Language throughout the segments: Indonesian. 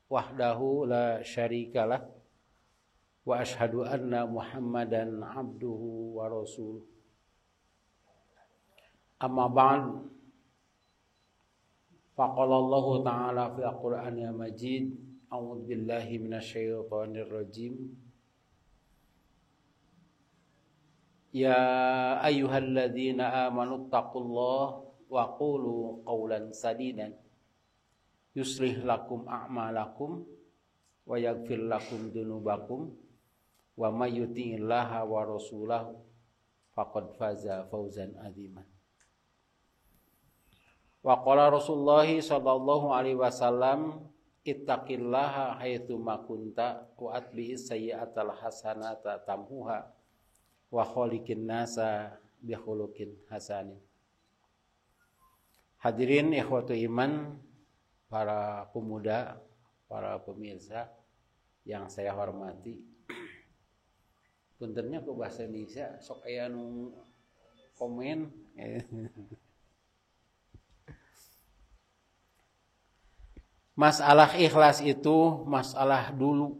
wahdahu la syarikalah wa ashhadu anna Muhammadan abduhu wa rasuluh. Amma ba'd, faqala Allah ta'ala fi al-Qur'anil Majid, a'udzu billahi minasyaitonir rajim. Ya ayyuhalladzina amanu taqullaha wa qulu qawlan sadidan yuslih lakum a'malakum wa yaghfir lakum dzunubakum wa may yuti'illaha wa rasulahu faqad faza fawzan 'aziman. Wa qala Rasulullah sallallahu alaihi wasallam ittaqillaha haitsu ma kunta wa atbi'is sayyi'atal hasanata tamhuha wa khaliqin nasa bi khuluqin hasanin. Hadirin ikhwatu iman, para pemuda, para pemirsa yang saya hormati. Puntennya ke bahasa Indonesia sok aya nu komen. Masalah ikhlas itu masalah dulu.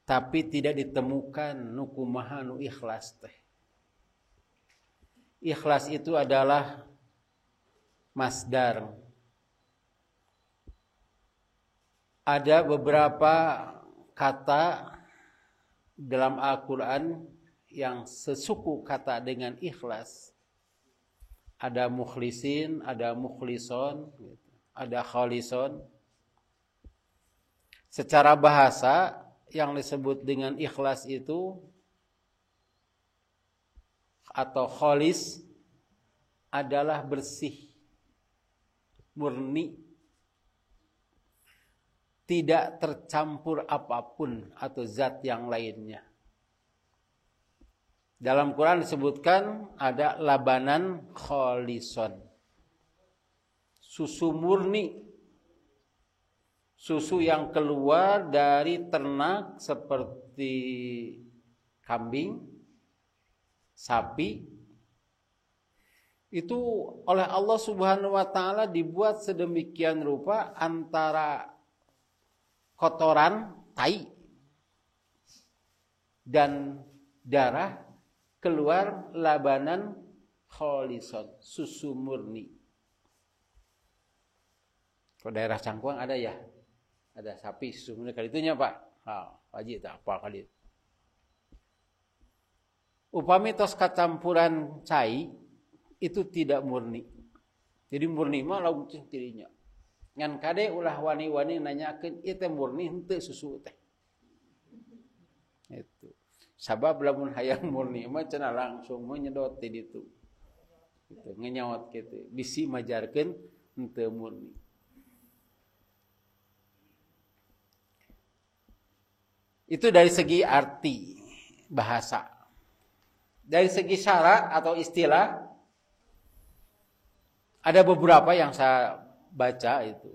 Tapi tidak ditemukan nu kumaha nu ikhlas teh. Ikhlas itu adalah masdar. Ada beberapa kata dalam Al-Quran yang sesuku kata dengan ikhlas. Ada mukhlisin, ada mukhlison, ada khalison. Secara bahasa yang disebut dengan ikhlas itu atau khalis adalah bersih, murni, tidak tercampur apapun atau zat yang lainnya. Dalam Quran disebutkan ada labanan khalison, susu murni, susu yang keluar dari ternak seperti kambing, sapi. Itu oleh Allah Subhanahu wa taala dibuat sedemikian rupa antara kotoran, tai dan darah keluar labanan khalison, susu murni. Kalau daerah Cangkuang ada ya? Ada sapi susu murni kali itunya, Pak. Wajib tak apa kali. Upami tos kacampuran cai itu tidak murni. Jadi murni mah lauk dirinya. Ngan kade ulah wani-wani nanyakeun ieu teh murni henteu susu teh. Itu. Sabab lamun hayang murni mah cenah langsung menyedot di ditu. Gitu, ngenyaot kitu. Bisi majarkeun henteu murni. Itu dari segi arti bahasa. Dari segi syarat atau istilah ada beberapa yang saya baca itu,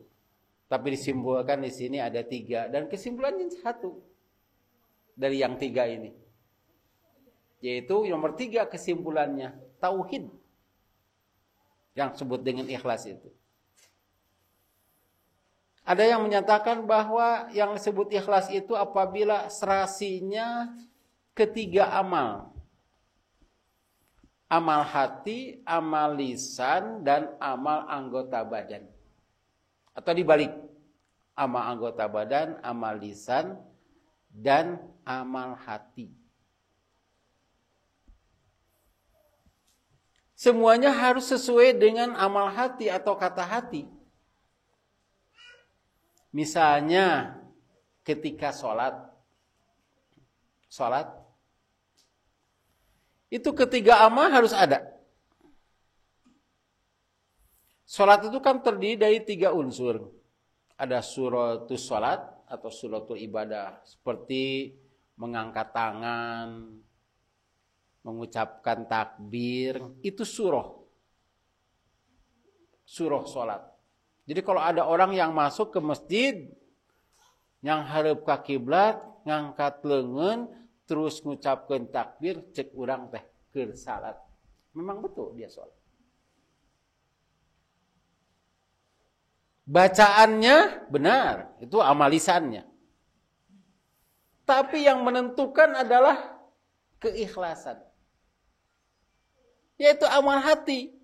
tapi disimpulkan di sini ada 3 dan kesimpulannya 1 dari yang 3 ini, yaitu nomor 3 kesimpulannya tauhid yang disebut dengan ikhlas itu. Ada yang menyatakan bahwa yang disebut ikhlas itu apabila serasinya ketiga amal. Amal hati, amal lisan, dan amal anggota badan. Atau dibalik, amal anggota badan, amal lisan, dan amal hati. Semuanya harus sesuai dengan amal hati atau kata hati. Misalnya ketika sholat itu ketiga amal harus ada. Sholat itu kan terdiri dari 3 unsur. Ada suratul sholat atau suratul ibadah. Seperti mengangkat tangan, mengucapkan takbir. Itu surah. Surah sholat. Jadi kalau ada orang yang masuk ke masjid, yang hareup ka kiblat, ngangkat leungeun, terus ngucapkeun takbir, cek urang teh keur salat. Memang betul dia sholat. Bacaannya benar, itu amal lisannya. Tapi yang menentukan adalah keikhlasan. Yaitu amal hati.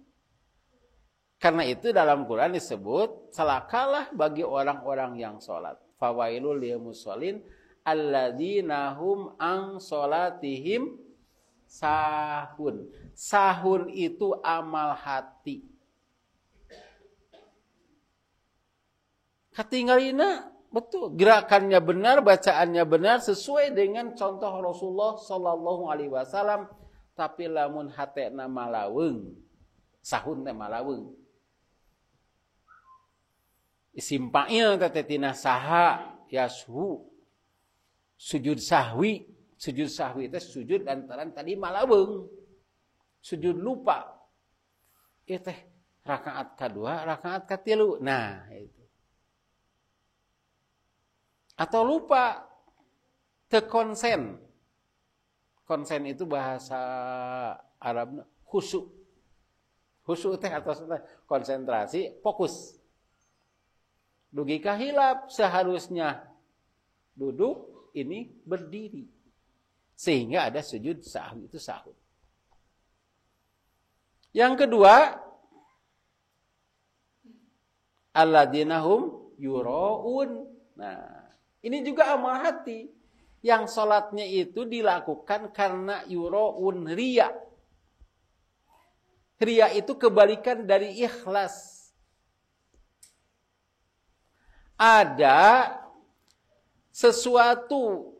Karena itu dalam Quran disebut celakalah bagi orang-orang yang sholat. Fawailul lil musallin alladzina hum an sholatihim sahun. Sahun itu amal hati. Katinggalina betul, gerakannya benar, bacaannya benar sesuai dengan contoh Rasulullah sallallahu alaihi wasallam, tapi lamun hatena malaweung, sahun teh malaweung. Isimpanya teh tina saha yashu. Sujud sahwi teh sujud lantaran tadi malaweung. Sujud lupa. Ieu teh rakaat kedua, rakaat katilu. Nah, itu. Atau lupa terkonsen. Konsen itu bahasa Arabnya khusyuk. Khusyuk teh atau konsentrasi, fokus. Dugi kahilap seharusnya duduk, ini berdiri. Sehingga ada sujud sahwi, itu sahwi. Yang kedua, alladzina hum yuraun. Nah, ini juga amal hati. Yang sholatnya itu dilakukan karena yuraun, riya. Riya itu kebalikan dari ikhlas. Ada sesuatu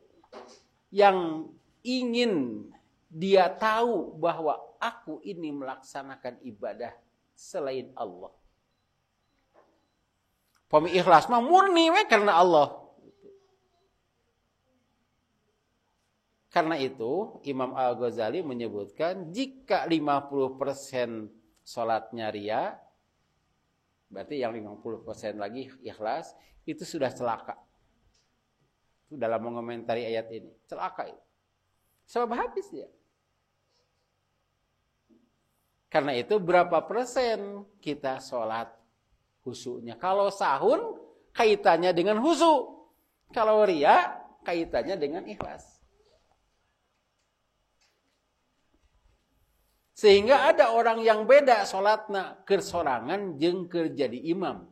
yang ingin dia tahu bahwa aku ini melaksanakan ibadah selain Allah. Pemi ikhlas mah murni karena Allah. Karena itu Imam Al-Ghazali menyebutkan jika 50% sholatnya riya, berarti yang 50% lagi ikhlas, itu sudah celaka. Itu dalam mengomentari ayat ini. Celaka itu. Sebab habis dia. Karena itu berapa persen kita sholat khusyuknya. Kalau sahun, kaitannya dengan khusyuk. Kalau riya, kaitannya dengan ikhlas. Sehingga ada orang yang beda sholatna kersorangan jeung keur jadi imam.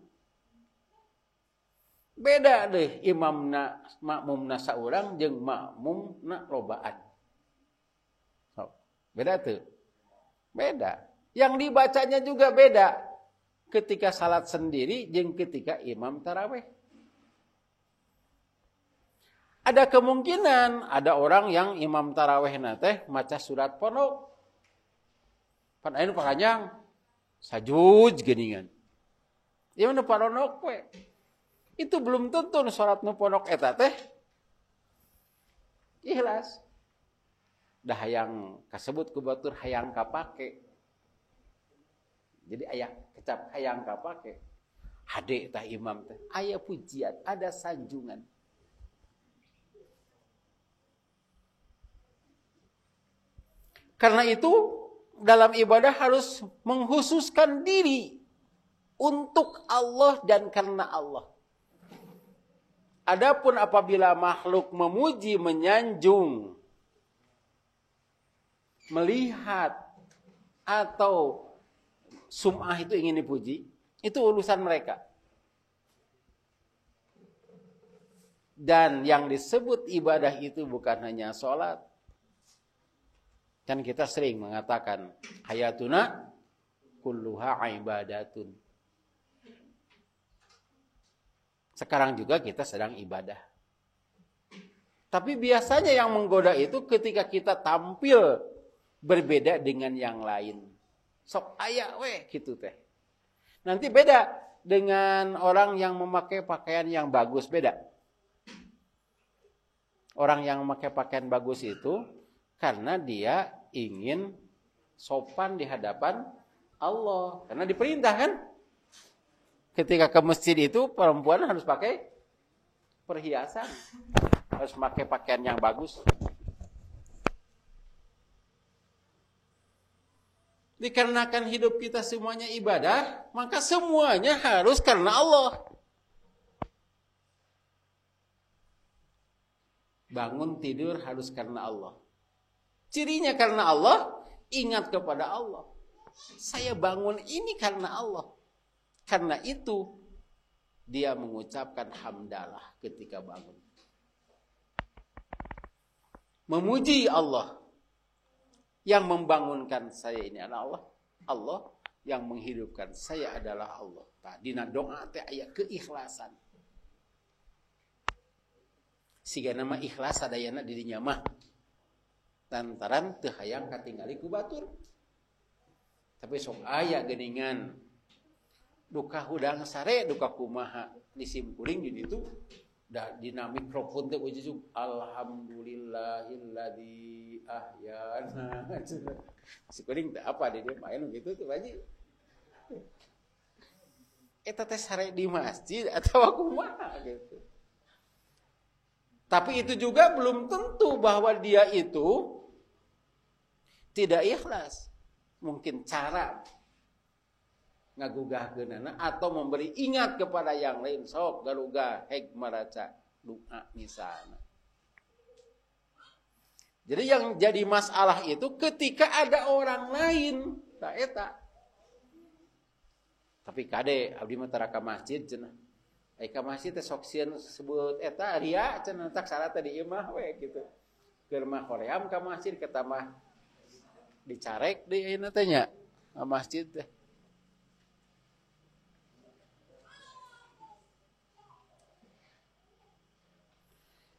Beda deh imamna makmumna saurang jeung makmumna lobaan. So, beda tuh. Beda. Yang dibacanya juga beda. Ketika salat sendiri jeung ketika imam tarawih. Ada kemungkinan ada orang yang imam tarawihna teh maca surat pondok. Pan anu panjang sajuj geuningan. Ieu nu paronok we. Itu belum tentu salat nu pondok eta teh ikhlas. Dah hayang kasebut ku batur hayang kapake. Jadi aya kecap hayang kapake. Hade tah imam teh aya pujian, ada sanjungan. Karena itu dalam ibadah harus menghususkan diri untuk Allah dan karena Allah. Adapun apabila makhluk memuji, menyanjung, melihat atau sum'ah itu ingin dipuji, itu urusan mereka. Dan yang disebut ibadah itu bukan hanya sholat. Kan kita sering mengatakan hayatuna kulluha ibadatun. Sekarang juga kita sedang ibadah. Tapi biasanya yang menggoda itu ketika kita tampil berbeda dengan yang lain. Sok aya we gitu teh. Nanti beda dengan orang yang memakai pakaian yang bagus, beda. Orang yang memakai pakaian bagus itu karena dia ingin sopan di hadapan Allah. Karena diperintah kan. Ketika ke masjid itu perempuan harus pakai perhiasan. Harus pakai pakaian yang bagus. Dikarenakan hidup kita semuanya ibadah, maka semuanya harus karena Allah. Bangun tidur harus karena Allah. Cirinya karena Allah, ingat kepada Allah. Saya bangun ini karena Allah. Karena itu, dia mengucapkan hamdalah ketika bangun. Memuji Allah. Yang membangunkan saya ini adalah Allah. Allah yang menghidupkan saya adalah Allah. Dina doa teh aya keikhlasan. Siga nama ikhlas sadayana dirinya mah. Lantaran teu hayang katingali ku batur. Tapi sok aya geuningan duka hudang sare duka kumaha disim kuring di ditu da dina mikrofon teh ujug alhamdulillahilladzi ahyana. Si kuring teh apa dia main gitu tuh baji. Eta teh sare di masjid atau kumaha gitu. Tapi itu juga belum tentu bahwa dia itu tidak ikhlas. Mungkin cara ngagugahkeunana atau memberi ingat kepada yang lain. Sok garuga heg maraca doa misalnya. Jadi yang jadi masalah itu ketika ada orang lain. Tak eta. Tapi kade abdi mah tara ka masjid cenah. Ka masjid teh sok sieun sebut eta ria cenah tak salah teh di imah we gitu. Keur mah hoream ka masjid kita mah dicarek di ayeuna teh nya masjid teh.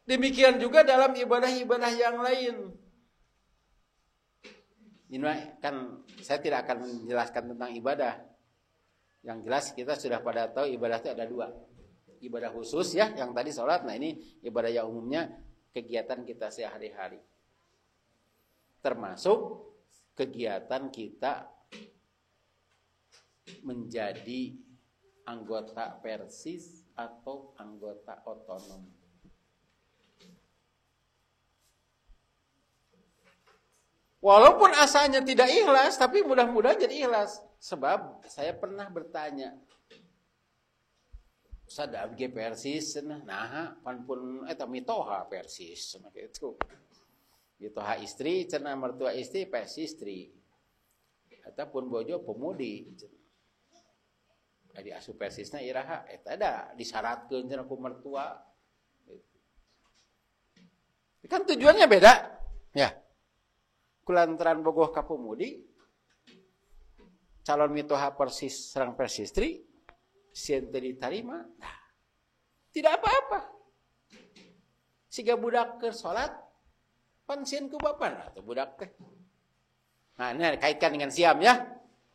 Demikian juga dalam ibadah-ibadah yang lain. Ini kan saya tidak akan menjelaskan tentang ibadah. Yang jelas kita sudah pada tahu ibadah itu ada dua. Ibadah khusus ya, yang tadi sholat. Nah ini ibadah yang umumnya kegiatan kita sehari-hari. Termasuk kegiatan kita menjadi anggota persis atau anggota otonom. Walaupun asalnya tidak ikhlas, tapi mudah-mudahan jadi ikhlas. Sebab saya pernah bertanya, Ustaz abdi persis nah panpun eta mitoha persis cenah kitu. Mitoha istri cenah mertua istri persis istri. Ataupun bojo pemudi cenah. Adi asup persisna iraha eta da disyaratkeun cenah ku mertua. Kan tujuannya beda, ya. Kulantaran bogoh ka pemudi calon mitoha persis sareng persis istri sieun teu ditarima, nah, tidak apa-apa. Siga budak keur salat pan sieun ku bapana atuh budak teh. Nah, ini kaitkan dengan siam ya.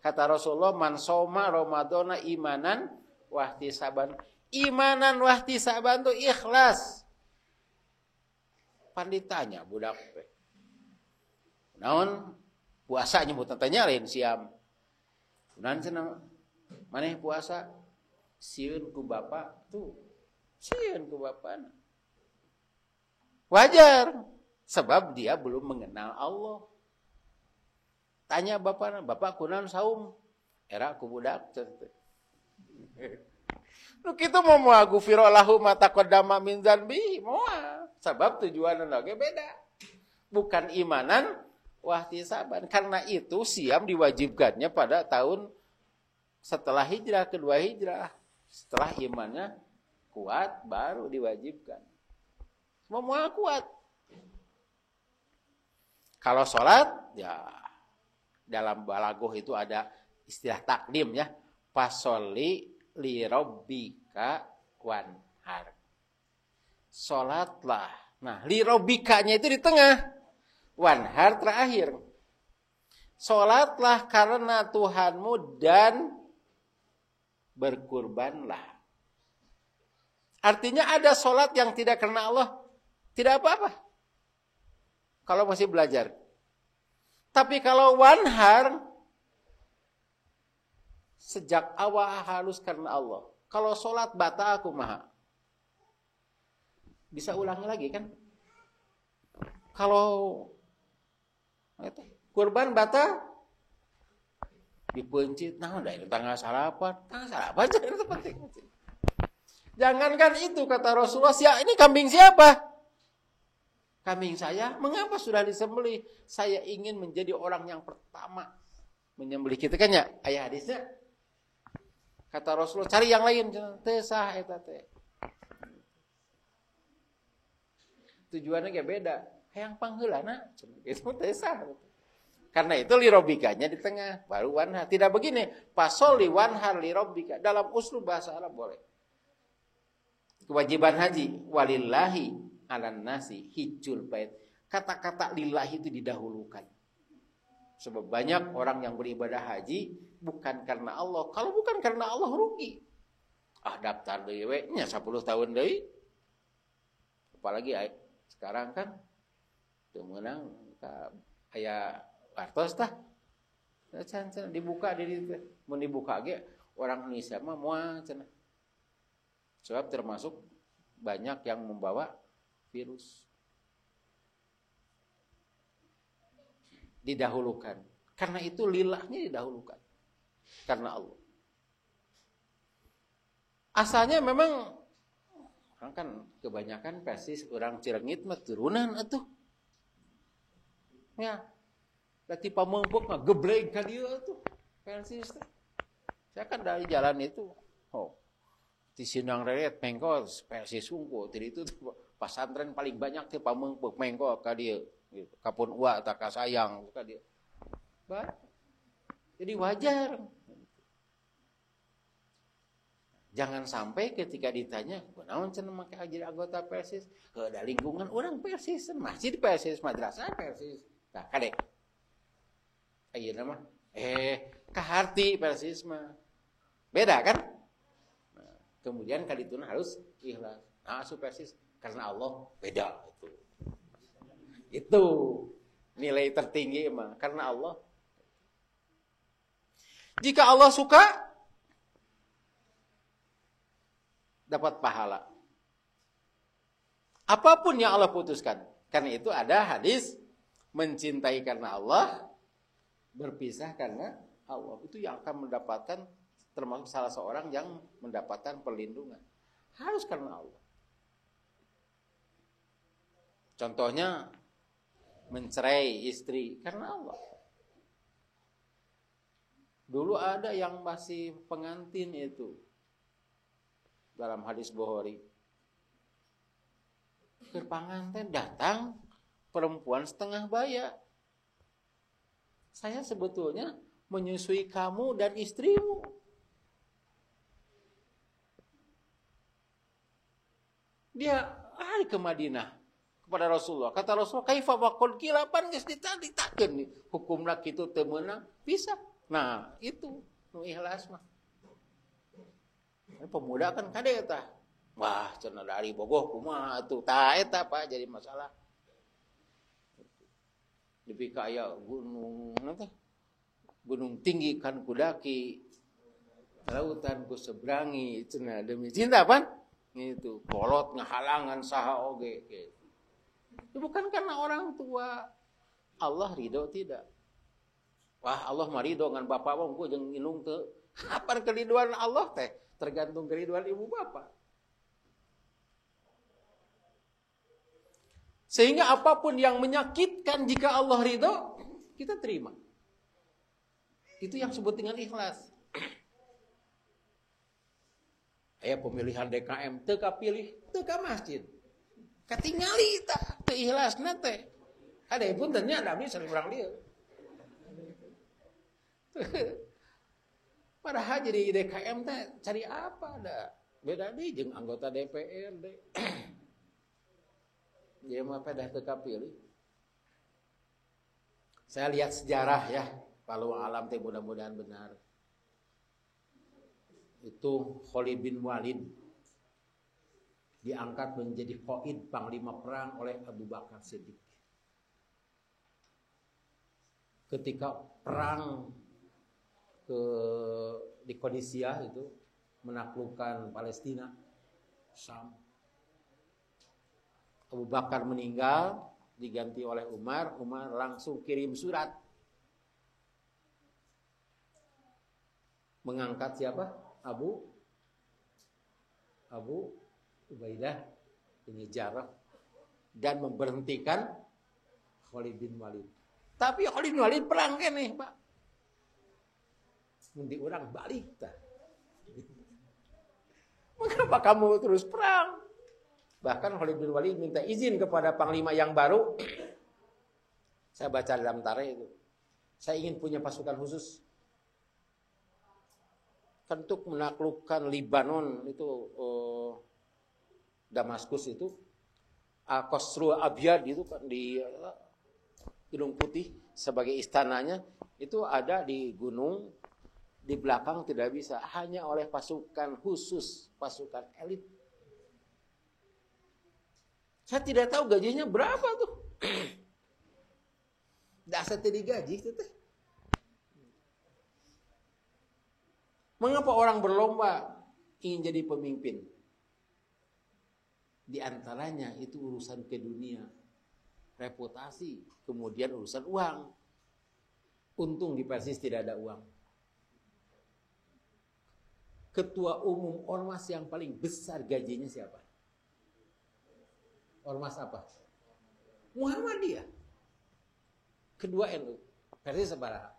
Kata Rasulullah, man soma ramadhana imanan wahtisaban. Imanan wahtisaban itu ikhlas. Pan ditanya budak teh. Naon puasa nyebut tanya lain siam. Kunaon cenah maneh puasa sieun ku bapa tuh. Sieun ku bapana. Wajar sebab dia belum mengenal Allah. Tanya bapana, bapak kunaon saum? Era ku budak teh. Nu kitu mah moal gufira lahu ma taqaddama min dzanbi, moal. Sebab tujuanna ge beda. Bukan imanan wahtisaban. Karena itu siam diwajibkannya pada tahun setelah hijrah, kedua hijrah. Setelah imannya kuat baru diwajibkan. Semua kuat. Kalau sholat ya dalam balaghah itu ada istilah takdim ya. Fasholli li rabbika wanhar. Sholatlah. Nah, li rabbikanya itu di tengah. Wanhar terakhir. Sholatlah karena Tuhanmu dan berkurbanlah. Artinya ada sholat yang tidak karena Allah, tidak apa-apa. Kalau masih belajar. Tapi kalau wanhar, sejak awal harus karena Allah. Kalau sholat batal kumaha. Bisa ulangi lagi kan? Kalau kurban batal, dipencit, nah udah itu tanggal sarapan aja itu penting. Jangankan itu kata Rasulullah, ini kambing siapa? Kambing saya, mengapa sudah disembelih? Saya ingin menjadi orang yang pertama menyembelih kita kan ya, ayat hadisnya. Kata Rasulullah, cari yang lain, tesah eta teh. Tujuannya kayak beda. Hayang pangheulana, itu tesah. Karena itu lirobikanya di tengah, baru wanhar. Tidak begini, pasoli wanhar lirobika. Dalam uslub bahasa Arab boleh. Kewajiban haji, walillahi alan nasi hijjul bait. Kata-kata lillahi itu didahulukan. Sebab banyak orang yang beribadah haji bukan karena Allah. Kalau bukan karena Allah rugi. Daftar deui we nya 10 tahun deui. Apalagi sekarang kan teu meunang aya artos tah. Can dibuka di ditu. Mun dibuka ge orang Indonesia mah moal cenah. Sebab termasuk banyak yang membawa virus. Didahulukan. Karena itu lillahnya didahulukan. Karena Allah. Asalnya memang orang kan kebanyakan persis orang Cirengit mah turunan atuh. Ya. Berarti pamengpok mah gebleng ka dieu atuh. Persis teh. Saya kan dari jalan itu. Di Sindang Reret mengko persis unggul. Jadi itu pesantren paling banyak teh pamengpok mengko ka dieu. Kapun uak tak sayang ka dieu. Jadi wajar. Jangan sampai ketika ditanya, "Kunaon cenah make jadi anggota Persis?" Ada lingkungan orang Persis, masjid Persis, madrasah Persis. Nah, kadek. Ayeuna mah kaharti Persis mah. Beda kan? Nah, kemudian kadituna harus ikhlas. Nah, asup Persis karena Allah beda itu. Itu nilai tertinggi mah karena Allah. Jika Allah suka dapat pahala. Apapun yang Allah putuskan. Karena itu ada hadis mencintai karena Allah, berpisah karena Allah. Itu yang akan mendapatkan termasuk salah seorang yang mendapatkan perlindungan. Harus karena Allah. Contohnya mencerai istri karena Allah. Dulu ada yang masih pengantin itu. Dalam hadis Bukhari. Ke pengantin datang perempuan setengah baya. Saya sebetulnya menyusui kamu dan istrimu. Dia hari ke Madinah kepada Rasulullah. Kata Rasulullah, "Kaifa waqul kilapan geus ditaditakeun nih. Hukumna kitu teu meunang bisa." Nah, itu nu ikhlas mah. Pemuda kan kade tah. Wah, cenah dari bogoh kumaha atuh. Tah eta Pak jadi masalah. Dipika aya gunung teh. Gunung tinggi kan kudaki. Lautan ku sebrangi cenah demi cinta pan. Gitu. Kolot ngahalangan saha oge gitu. Itu bukan karena orang tua. Allah ridho tidak. Wah, Allah mah ridho ngan bapak mah engko jeung inung teu. Kapan keriduan Allah teh? Tergantung keriduan ibu bapak. Sehingga apapun yang menyakitkan jika Allah ridho, kita terima. Itu yang disebut dengan ikhlas. Aya pemilihan DKM teu kapilih, teu ka masjid. Katingali tah teu ikhlasna teh. Ade pun ternyata abdi sering urang dieu. Padahal jadi DKM teh cari apa ada? Beda deui jeung anggota DPRD. Dia mah pada teu kapilih. Saya lihat sejarah ya, walau alam teh mudah-mudahan benar. Itu Khalid bin Walid diangkat menjadi qaid panglima perang oleh Abu Bakar Siddiq. Ketika perang di Qadisiyah itu menaklukkan Palestina, Syam. Abu Bakar meninggal, diganti oleh Umar. Umar langsung kirim surat mengangkat siapa? Abu Ubaidah bin Jarrah dan memberhentikan Khalid bin Walid. Tapi Khalid bin Walid perang keneh, Pak. Nanti orang balik tah. Mengapa kamu terus perang? Bahkan Khalid bin Walid minta izin kepada panglima yang baru. Saya baca dalam tarikh itu. Saya ingin punya pasukan khusus. Kan untuk menaklukkan Libanon itu Damaskus itu Al-Qasrul Abyad itu kan di Gedung Putih sebagai istananya itu ada di gunung, di belakang tidak bisa, hanya oleh pasukan khusus, pasukan elit. Saya tidak tahu gajinya berapa tuh. Dasar tadi gaji itu teh. Mengapa orang berlomba ingin jadi pemimpin? Di antaranya itu urusan ke dunia, reputasi, kemudian urusan uang. Untung di Persis tidak ada uang. Ketua umum ormas yang paling besar gajinya siapa? Ormas apa? Muhammadiyah. Kedua NU. Persis sebarang.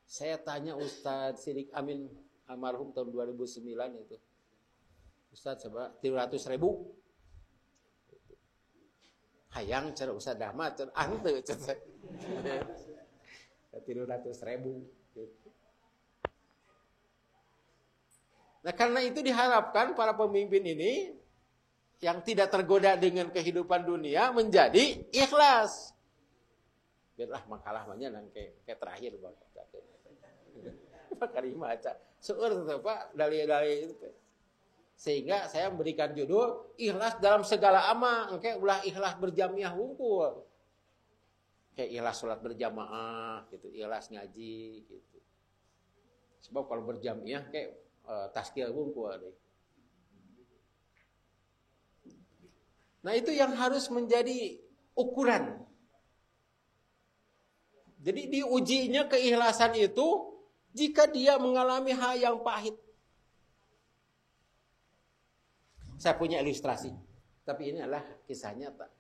Saya tanya Ustadz Sidik Amin almarhum tahun 2009 itu. Ustadz seberapa? 300.000. Hayang cara Ustadz Dahma cara ante cara. 300.000 gitu. Nah, karena itu diharapkan para pemimpin ini yang tidak tergoda dengan kehidupan dunia menjadi ikhlas. Biarlah makalah banyak dan kayak terakhir Bapak. Kali maca seueur teh Pak dalil-dalil itu. Sehingga saya memberikan judul ikhlas dalam segala amal, engke ulah ikhlas berjamaah wungkul. Kayak ikhlas salat berjamaah gitu, ikhlas ngaji gitu. Sebab kalau berjamaah kayak tazkiyah wungkul deh. Nah, itu yang harus menjadi ukuran. Jadi diujinya keikhlasan itu jika dia mengalami hal yang pahit. Saya punya ilustrasi, tapi ini adalah kisah nyata.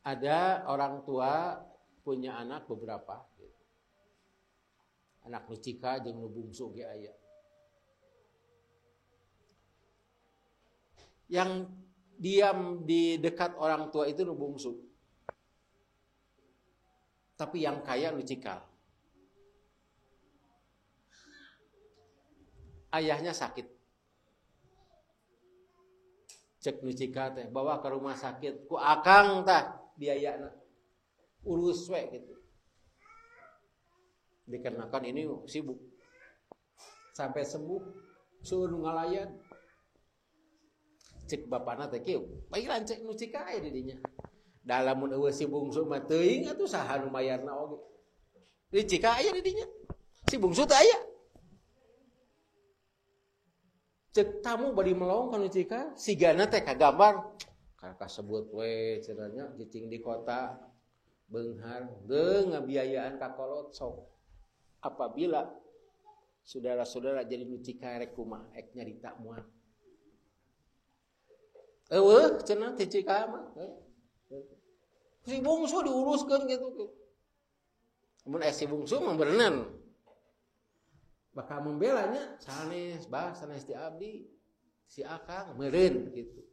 Ada orang tua punya anak beberapa, anak nu cika jeung nu bungsu ge aya. Yang diam di dekat orang tua itu nu bungsu. Tapi yang kaya nu cikal. Ayahnya sakit. Cek nu cikal teh bawa ke rumah sakit ku akang tah biayana. Urus we gitu. Dikarenakan ini sibuk. Sampai sembuh suruh ngalayan. Cek bapana teh kieu, baiklah cek nu cikal aya di dinya. Dalam mun eueuh si bungsu mah teuing atuh saha nu mayarna oge. Di cika aya di dinya. Si bungsu teh aya. Cek tamu bari melong kana cika, sigana teh kagambar. Ka sebut we cenanya cicing di kota beunghar deung ngabiayaan ka kolot sok. Apabila saudara-saudara jadi nu cika rek kumaha ek nyarita moal. Eueuh cenah teh cika mah. Si bungsu diuruskan gitu. Namun si bungsu mah berenang. Bakal membelanya sanes bah sanes ti abdi si akang meureun gitu.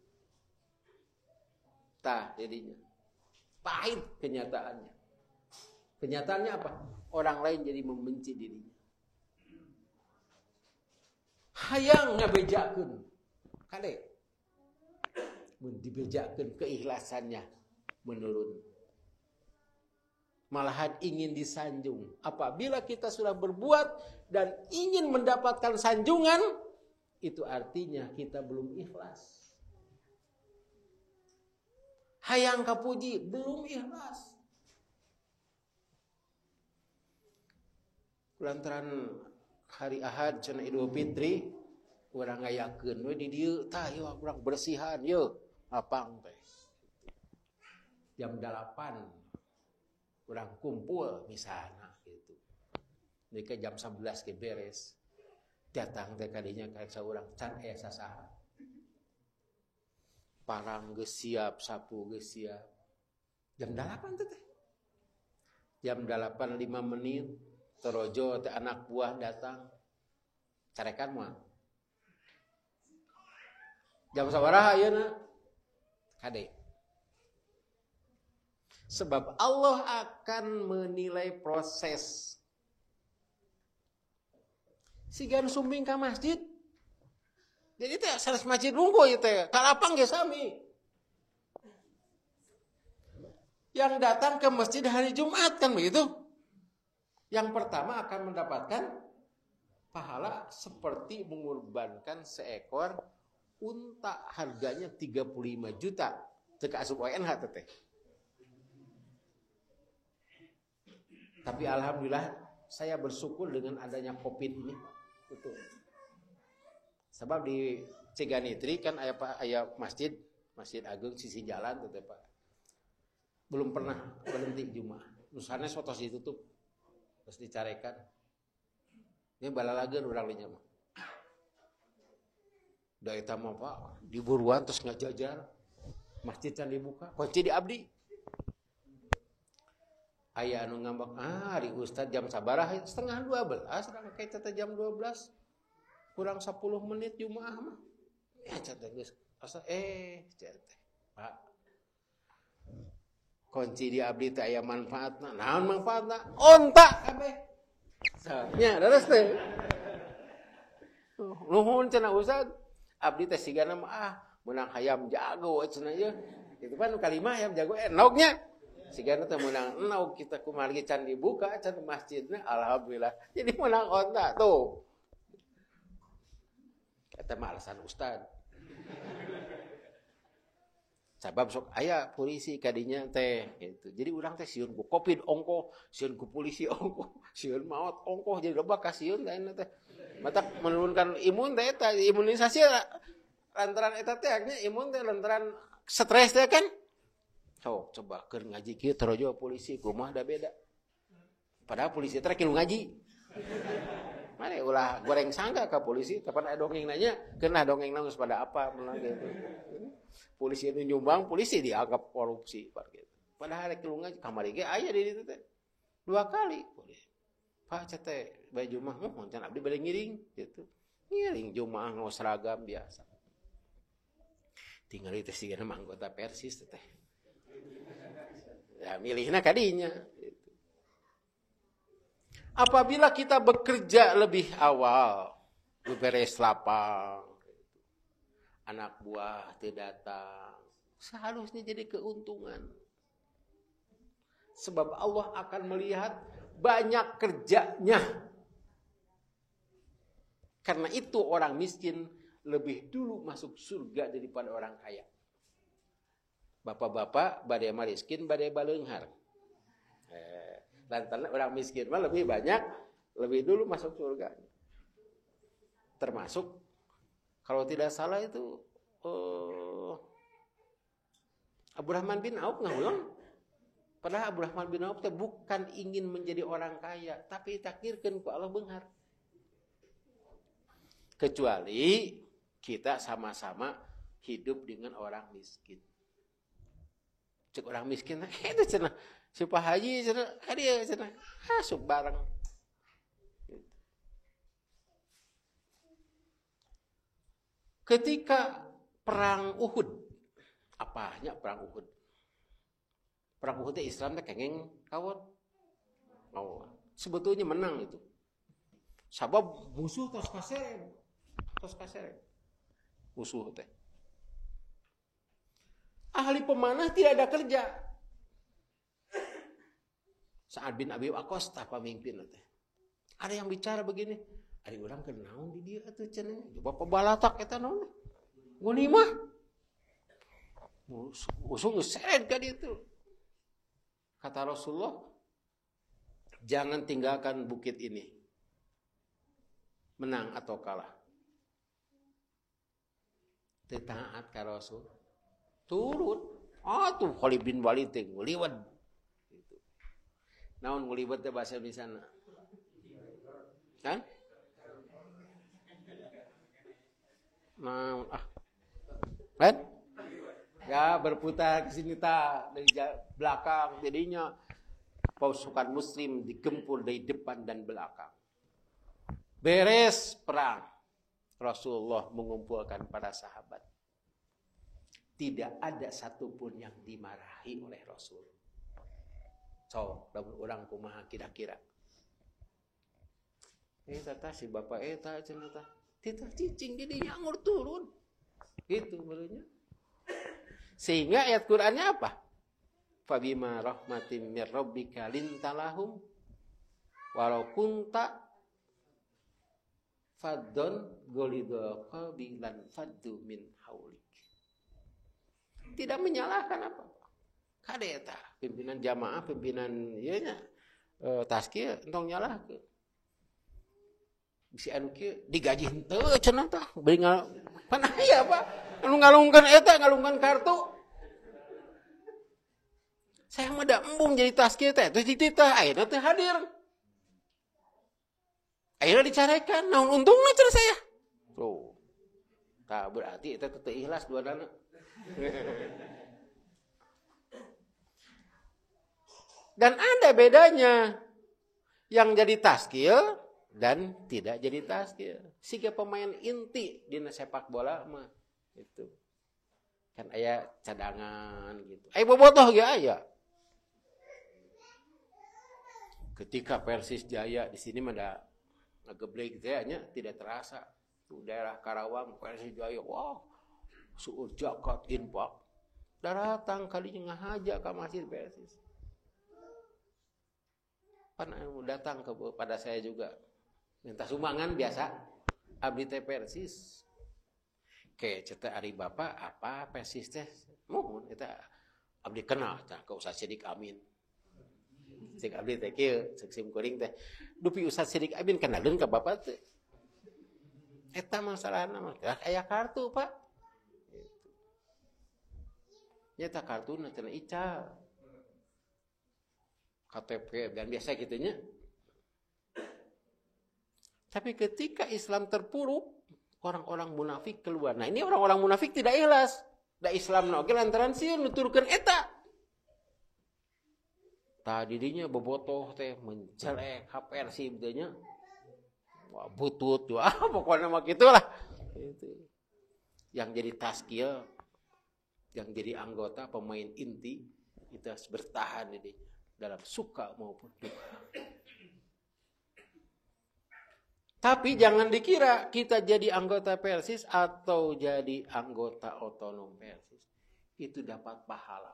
Tah jadinya. Pahit kenyataannya. Kenyataannya apa? Orang lain jadi membenci dirinya. Hayang ngabejakeun. Kade. Mun dibejakeun keikhlasannya menurun. Malahan ingin disanjung. Apabila kita sudah berbuat dan ingin mendapatkan sanjungan, itu artinya kita belum ikhlas. Hayang kapuji, belum ikhlas. Lantaran hari Ahad cenah Idul Fitri, urang ngayakeun we di dieu tah yeuh urang bersihan yeuh apang teh. Jam 8 Urang kumpul misalnya gitu. Nika jam 11 ke beres. Datang teh kadinya kayak saurang can aya sasaha. Parang geus siap, sapu geus siap. Jam 8 teh. Jam 8:05 torojo teh anak buah datang. Carekan moal. Jam sabaraha ayeuna? Kade. Sebab Allah akan menilai proses. Sigan sumbing ka masjid. Jadi teh sanes masjid nunggu ieu teh. Kalapang ge sami. Yang datang ke masjid hari Jumat kan begitu. Yang pertama akan mendapatkan pahala seperti mengorbankan seekor unta harganya 35 juta. Cek asup ONH teh. Tapi alhamdulillah saya bersyukur dengan adanya Covid ini. Betul. Sebab di Ciganitri kan aya masjid agung sisi jalan tuh Pak. Belum pernah berhenti Jumat. Nusana sotos ditutup. Terus dicarekan. Ini balalageun urang dinya mah. Da eta mah Pak, diburuan terus ngajajar. Masjid can dibuka, kunci di abdi. Aya anu ngambek, di Ustad jam sabaraha? 11:30, urang kayak teh jam 12. Kurang 10 menit Jumaah mah. Ya cenah geus asa cenah Pak. Kunci di abdi teh aya manfaatna. Naon manfaatna? Onta kabeh. Nya dados teh. Nuhun cenah Ustad. Abdi teh sigana mah menang hayam jago cenah ieu. Itu kan nu kalimah hayam jago enognya. Sigana teh menang enaug kita kumargi can dibuka can masjidna alhamdulillah. Jadi menang onta tuh. Eta mah alasan Ustad. Sabab sok aya polisi kadinya teh gitu. Jadi urang teh sieun ku Covid ongkoh, sieun ku polisi ongkoh, sieun maot ongkoh jadi loba ka sieun teh. Matak menurunkan imun teh eta imunisasi lantaran eta teh nya imun teh lantaran stres teh kan. So, coba keur ngaji kieu torojo polisi kumaha da beda. Padahal polisi teh kilu ngaji. Mane ulah goreng sangka ka polisi kapan aya dongeng nanya, keunah dongeng geus pada apa menang gitu. Polisi nu nyumbang polisi dianggap korupsi gitu. Padahal kilu ngaji kamari ge aya di ditu teh. 2 kali polisi. Pak cete bae Jumaah mun can abdi bade ngiring gitu. Ngiring Jumaah ngos seragam biasa. Tinggal itu sih nama anggota Persis teh. Ya milihna kadinya gitu. Apabila kita bekerja lebih awal, beberes lapang, anak buah tidak datang, seharusnya jadi keuntungan. Sebab Allah akan melihat banyak kerjanya. Karena itu orang miskin lebih dulu masuk surga daripada orang kaya. Bapak-bapak badai miskin badai baleunghar. Lantaran orang miskin mah lebih banyak, lebih dulu masuk surga. Termasuk kalau tidak salah itu Abdurrahman bin Auf ngaulang. Padahal Abdurrahman bin Auf bukan ingin menjadi orang kaya, tapi ditakdirkeun ku Allah beunghar. Kecuali kita sama-sama hidup dengan orang miskin. Cek orang miskin, itu cenah si Pak Haji cenah, dia cenah asup bareng. Ketika perang Uhud, apanya perang Uhud? Perang Uhud Islam teh kengeng kawon. Oh, sebetulnya menang itu. Sabab musuh tos kasereng. Musuh teh. Ahli pemanah tidak ada kerja. Sa'ad bin Abi Waqqas tah pamimpin teh. Ada yang bicara begini, ari urang keur naon di dieu atuh cenah. Coba pabalatak eta naon? Gunimah. Musuh ngeseret ka ditu. Kata Rasulullah, jangan tinggalkan bukit ini. Menang atau kalah. Taat ka Rasul. Turun. Tuh Khalid bin Walid teh liwat. Gitu. Naon ngulibet teh bahasa Indonesia na? Kan? Naon Kan? Ya berputar ke sini dari belakang, jadinya pasukan muslim digempur dari depan dan belakang. Beres perang, Rasulullah mengumpulkan para sahabat. Tidak ada satupun yang dimarahi oleh Rasul. So, orang kumaha kira-kira. Tata si bapak cenah tah. Tita cicing didinya ngur turun. Gitu barunya. Sehingga ayat Qur'annya apa? Fabima rahmatin mir rabbika lintalahum walau kunta faddon golidul qalbi lan faddu min haulik. Tidak menyalahkan apa-apa. Kada eta pimpinan jamaah, pimpinan ieu nya taskieu entong nyalahkeun. Bisi anu kieu digaji henteu cenah tah beuring panah aya Pak. Anu ngalungkeun eta ngalungkeun kartu. Saya mah da embung jadi taskieu teh terus dititah ayeuna teh hadir. Ayeuna dicarekan naon untungna cenah saya. Tuh. Tah berarti eta teh ikhlas duadana. Dan ada bedanya yang jadi taskil dan tidak jadi taskil. Siga pemain inti di sepak bola mah itu. Kan aya cadangan gitu. Aya bobotoh ge aya. Ketika Persis Jaya di sini mah da ngageblek teh nya tidak terasa. Tuh daerah Karawang Persis Jaya, wah, suur jakat infak. Datang kalinya ngahaja ka masjid Persis. Pan datang kepada saya juga minta sumbangan biasa abdi teh Persis. Ke cetak ari bapak apa Persis teh mohon eta abdi kenal tah ka Ustaz Sidik Amin. Cek abdi teh kieu cek sim kuring teh dupi Ustaz Sidik Amin kenalkeun ka bapak teh. Eta masalahna mah aya kartu Pak. Nyata kartuna cenah ical. KTP dan biasa gitunya. Tapi ketika Islam terpuruk, orang-orang munafik keluar. Nah, ini orang-orang munafik tidak ikhlas. Da Islam oge lantaran sieun nuturkeun eta. Tah didinya bobotoh teh mencelek Persib teh nya. Wah, butut wah pokoknya mah gitulah. Itu. Yang jadi taskil, yang jadi anggota pemain inti kita harus bertahan ini dalam suka maupun duka. Tapi jangan dikira kita jadi anggota Persis atau jadi anggota otonom Persis itu dapat pahala.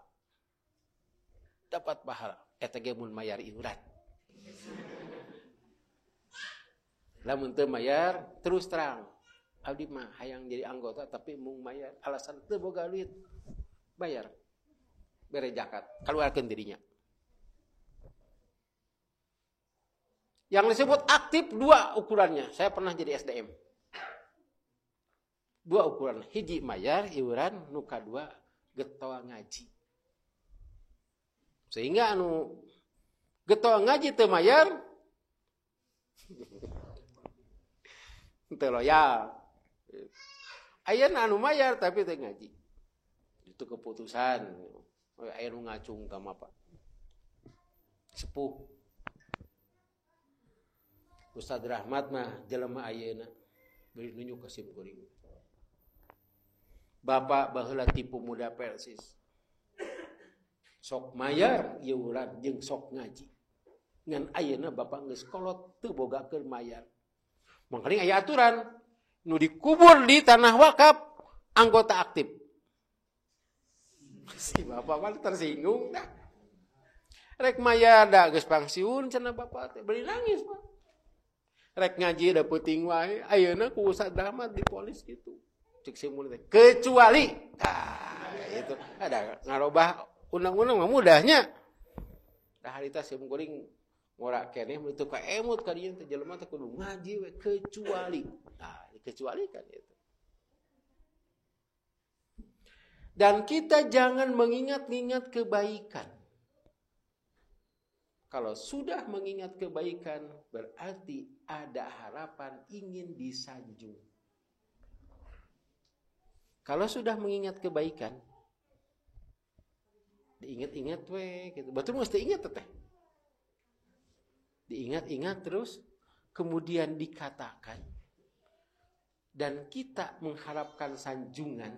Dapat pahala. Eta ge mun mayar iuran. Lamun teu mayar terus terang. Abdi mah hayang jadi anggota tapi mung mayar alasan teu boga duit. Bayar. Bere zakat, keluarkeun dirinya. Yang disebut aktif dua ukurannya. Saya pernah jadi SDM. Dua ukuran. Hiji mayar, iuran, nu kadua getoa ngaji. Sehingga anu getoa ngaji teu mayar teu loyal. Ayeuna anu mayar tapi teu ngaji. Itu keputusan. Aya nu ngacung ka Pak. Sepuh. Ustaz Rahmat mah jelema ayeuna beri nunjuk ka sim kuring. Bapak baheula tipu muda Persis. Sok mayar iuran jeung sok ngaji. Ngan ayeuna bapak geus kolot teu bogakeun mayar. Mangkali aya aturan nu dikubur di tanah wakaf anggota aktif. Si bapak mah tersinggung dah. Rek mayar da geus pangsiun cenah bapak teh beri nangis Pak. Rek ngaji da peuting wae ayeuna ku Ustaz Rahmat dipolis gitu. Cek simul teh kecuali itu ada ngarobah undang-undang mah mudahnya. Da harita sim kuring ngora keneh itu ka emut ka dieu teh jelema teh kudu ngaji we kecuali. Nah, dikecualikan itu. Dan kita jangan mengingat-ingat kebaikan. Kalau sudah mengingat kebaikan, berarti ada harapan ingin disanjung. Kalau sudah mengingat kebaikan, diingat-ingat gitu. Betul mesti ingat teh. Diingat-ingat terus, kemudian dikatakan, dan kita mengharapkan sanjungan,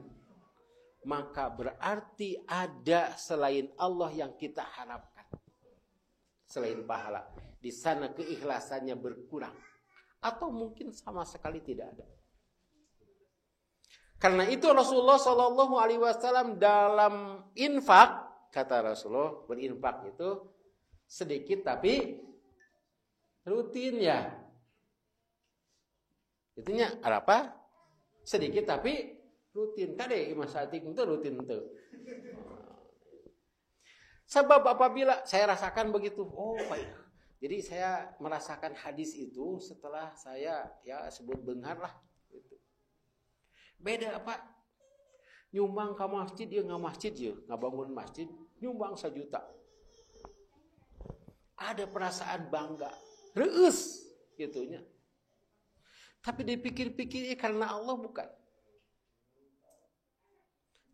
maka berarti ada selain Allah yang kita harapkan. Selain pahala. Di sana keikhlasannya berkurang. Atau mungkin sama sekali tidak ada. Karena itu Rasulullah SAW dalam infak, kata Rasulullah, berinfak itu sedikit tapi rutin ya. Itunya apa? Sedikit tapi rutin. Kade Mas Atik itu rutin itu. Sebab apabila saya rasakan begitu, oh baik. Jadi saya merasakan hadis itu setelah saya sebut benghar lah. Gitu. Beda apa? Nyumbang ke masjid, dia nggak masjid ya, nggak bangun masjid, nyumbang 1 juta. Ada perasaan bangga, reus gitunya. Tapi dipikir-pikir karena Allah bukan.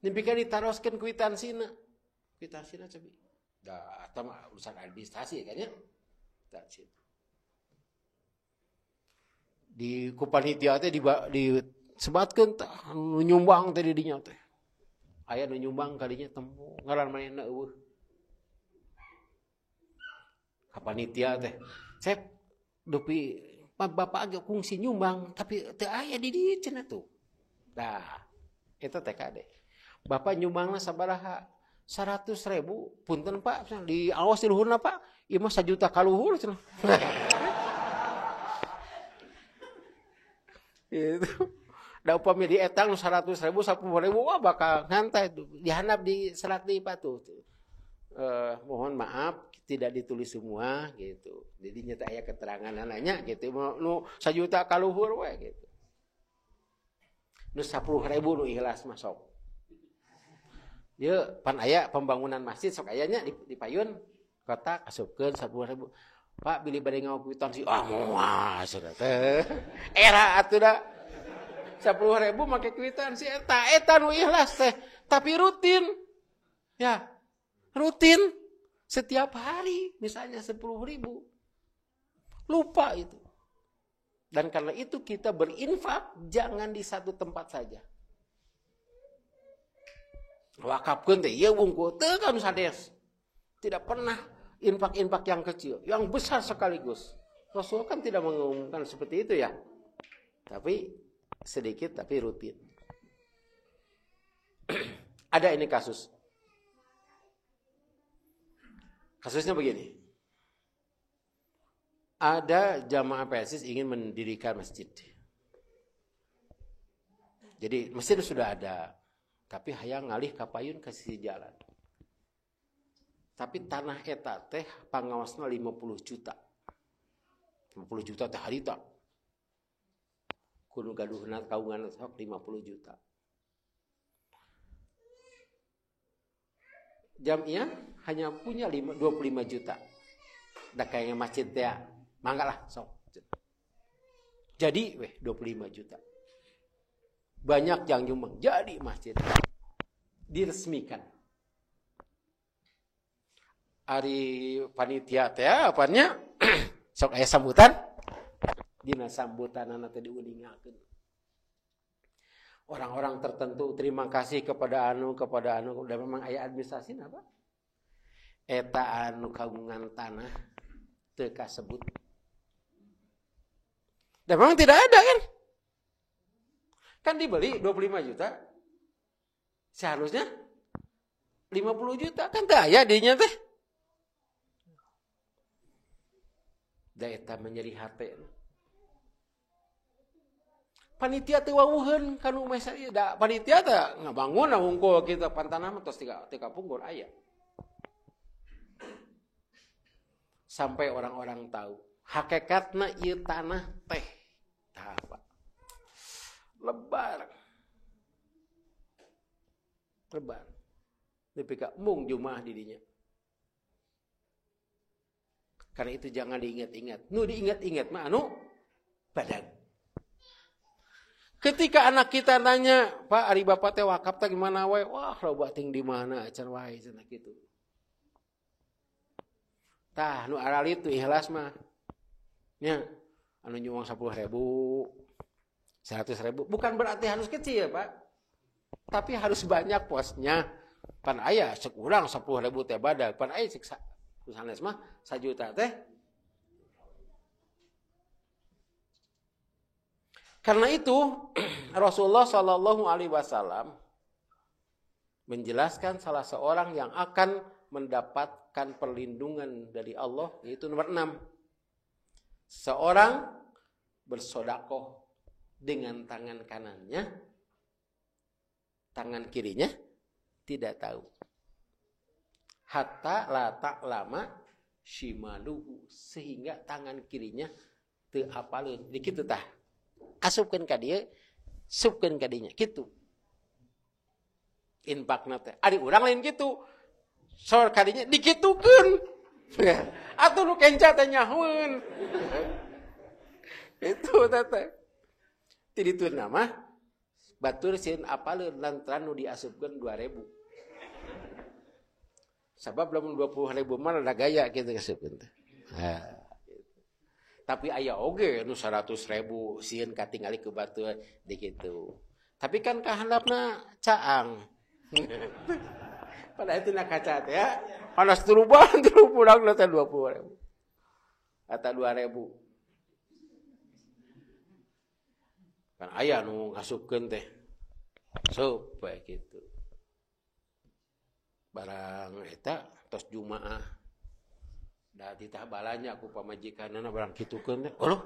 Dipikir ditaroskan kwitansinya coba. Dah, atau urusan administrasi kan ya. Di kupanitia teh disebatkeun teh nyumbang teh dinya teh. Aya nu nyumbang kadinya temu ngaran manehna eueuh. Kapanitia teh. Cep dupi bapak agak kungsi nyumbang tapi teu aya di dieu cenah tuh. Dah, eta teh kade. Bapak nyumbangna sabaraha? 100.000, punten Pak, di awas di luhurna Pak, ieu mah 1 juta ka luhur cenah. Itu. Da upami di etang 100.000, 10.000 wah bakal ngantai tuh. Dihandap di serat di patuh. Mohon maaf tidak ditulis semua gitu. Jadi nyata aya keterangan nanya gitu. Nu 1 juta ka luhur we gitu. Nu 10.000 nu ikhlas masuk. Ya, pan aya pembangunan masjid sok ayanya di payun kotak asupkeun 10.000. Pak bili bade ngawa kwitansi. Ah moal cenah teh. Era atuh da 10.000 make kwitansi eta nu ikhlas teh, tapi rutin. Ya. Rutin setiap hari misalnya 10.000. Lupa itu. Dan karena itu kita berinfak jangan di satu tempat saja. Wakafkeun teh ieu wungkul teu kan sades. Tidak pernah infak-infak yang kecil, yang besar sekaligus. Rasul kan tidak mengumumkan seperti itu ya. Tapi sedikit tapi rutin. Ada ini kasus. Kasusnya begini. Ada jamaah PSIS ingin mendirikan masjid. Jadi mesin sudah ada. Tapi hayang ngalih ka payun ke sisi jalan. Tapi tanah eta teh pangawasna 50 juta. 50 juta teh harita. Kudu gaduhna kaungan sok 50 juta. Jamiah hanya punya 25 juta. Da kayaknya masjid teh mangga lah sok. Jadi 25 juta. Banyak yang nyumbang jadi masjid diresmikan. Ari panitia teh apanya sok aya sambutan dina sambutanana teh diuningakeun. Orang-orang tertentu terima kasih kepada anu dan memang aya administrasi apa? Eta anu kagungan tanah teu kasebut. Dan memang tidak ada kan? Kan dibeli 25 juta. Seharusnya 50 juta. Kan kaya dinya teh. Da eta menyeri hate. Panitia teu wawuheun kanu mesa ieu da panitia teh ngabangun hungkul kita pantanah mah tos 3 punggur aya. Sampai orang-orang tahu hakikatna ieu tanah teh tah apa? Lebar. Dipika mung jumaah di dinya. Karena itu jangan diingat-ingat. Nu diingat-ingat mah anu badan. Ketika anak kita nanya, Pak, ari bapak teh wakaf teh gimana wae? Wah, loba ting di mana acan wae cenah kitu. Tah, nu aralit tu ikhlas mah. Nya, anu nyuwang 10.000, 100.000, bukan berarti harus kecil, Pak. Tapi harus banyak posnya. Pan aya sekurang 10.000 teh badag, pan aya cek sanes mah 1 juta teh. Karena itu Rasulullah Shallallahu Alaihi Wasallam menjelaskan salah seorang yang akan mendapatkan perlindungan dari Allah, yaitu nomor 6. Seorang bersodakoh dengan tangan kanannya, tangan kirinya tidak tahu. Hatta la ta'lama shimaluhu, sehingga tangan kirinya teu apaleun. Di kitu tah. Asupkeun ka dieu, supkeun ka dinya kitu. Infakna teh. Ari urang lain kitu. Sor ka dinya dikitukeun. Atuh nu kenca teh nyahoeun. Itu teh. Ti dituna mah batur sieun apaleun lantaran nu diasupkeun 2.000. Sabab lamun 20.000 mah ada gaya kitu ngasupkeun teh. Tapi aya oge nu 100.000 sieun katingali ke batur di kitu. Tapi kan kahandapna caang. Pada itu nak kaca teh ya. Panas turuban budak teh 20.000. Atau 2.000. Kan aya nu ngasupkeun teh. Sup bae kitu. Barang eta tos Jumaah. Da ditah balanya ku pamajikanana barang kitukeun teh. Oloh.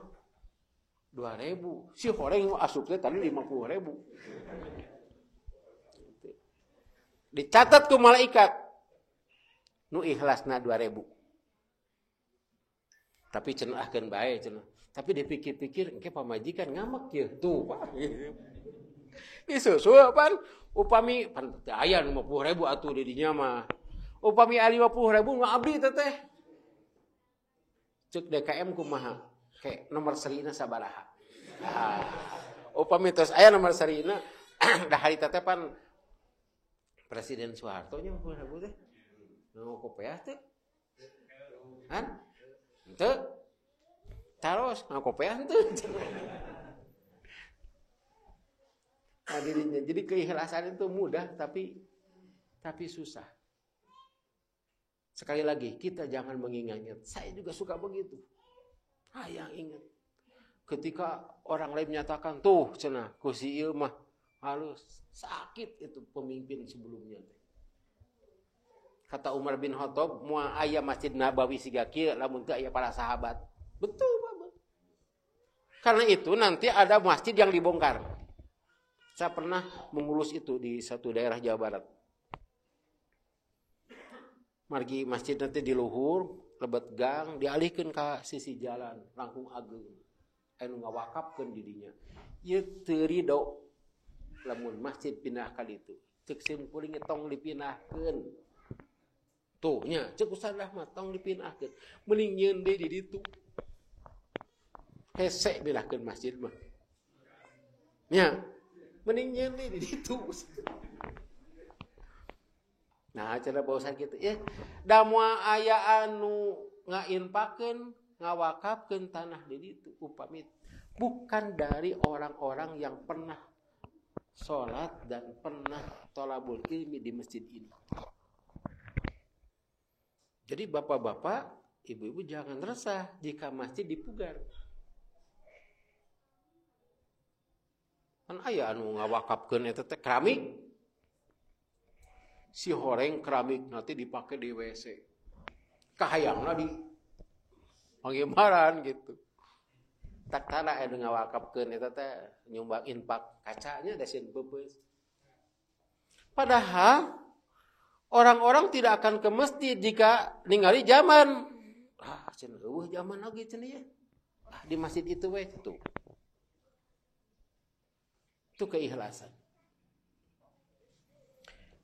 2.000. Si horeng asupkeun tadi 50.000. Dicatat ku malaikat. Nu ikhlasna 2.000. Tapi cenahkeun bae cenah. Tapi dipikir-pikir engke pamajikan ngamek kieu tuh Pak. Disusul pan upami pan aya 50.000 atuh di dinya mah. Upami 50.000 ngabdi teh teh. Cek DKM kumaha? Kayak nomor serina sabaraha. Upami tos aya nomor serina da hari teh pan Presiden Soeharto nya 50.000 teh. Nu kopiah teh. Han? Henteu. Taros ngakopiah teh. Hadirinnya. Jadi keikhlasan itu mudah tapi susah. Sekali lagi, kita jangan mengingat-ingat. Saya juga suka begitu. Yang ingat. Ketika orang lain menyatakan, tuh cenah, ku si ieu mah halus, sakit itu pemimpin sebelumnya. Kata Umar bin Khattab, moal aya Masjid Nabawi siga kieu lamun teu aya para sahabat. Betul, Pak. Karena itu nanti ada masjid yang dibongkar. Saya pernah mengurus itu di satu daerah Jawa Barat. Margi masjid nanti di luhur, lebet gang, dialihkan ke sisi jalan, langkung ageung. Anu ngawakafkeun di dinya. Ieu teu ridho lamun masjid pindah ka ditu. Ceuk simkuring tong dipindahkeun. Tuh nya, ceuk Ustaz Rahmat tong dipindahkeun. Mending nyeun deui di ditu. Hese bilahkeun masjid mah. Nya, mending nyeun deui di ditu. Nah, cara bausan gitu ya. Da moal aya anu ngainpakeun, ngawakafkeun tanah di ditu upami bukan dari orang-orang yang pernah sholat dan pernah thalabul ilmi di masjid ini. Jadi bapak-bapak, ibu-ibu jangan resah jika masjid dipugar. Kan aya anu ngawakafkeun eta teh keramik. Si horeng keramik nanti dipakai di WC. Kahayangna di panggimaran gitu. Tak tana anu ngawakafkeun eta teh nyumbang infak kacanya da sieun peupeus. Padahal orang-orang tidak akan ke masjid jika ningali zaman. Cenah eueuh zaman lagi cenah ya. Di masjid itu we tuh. Itu keikhlasan.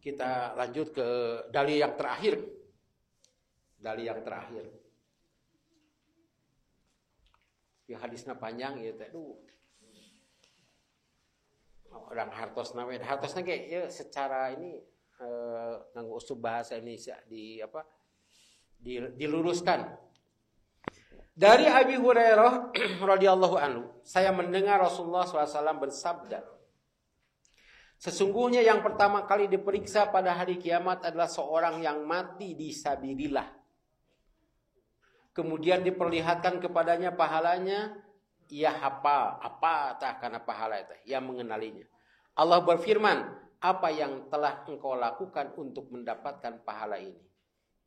Kita lanjut ke dalil yang terakhir. Dalil yang terakhir. Ya hadisna panjang ieu teh. Orang hartosna we. Hartosna ge ya secara ini nganggo usub bahasa Indonesia diluruskan. Dari Abi Hurairah radhiyallahu anhu, saya mendengar Rasulullah SAW bersabda, sesungguhnya yang pertama kali diperiksa pada hari kiamat adalah seorang yang mati di sabilillah. Kemudian diperlihatkan kepadanya pahalanya, ia hafal apa tah kana pahala itu, ia mengenalinya. Allah berfirman, apa yang telah engkau lakukan untuk mendapatkan pahala ini?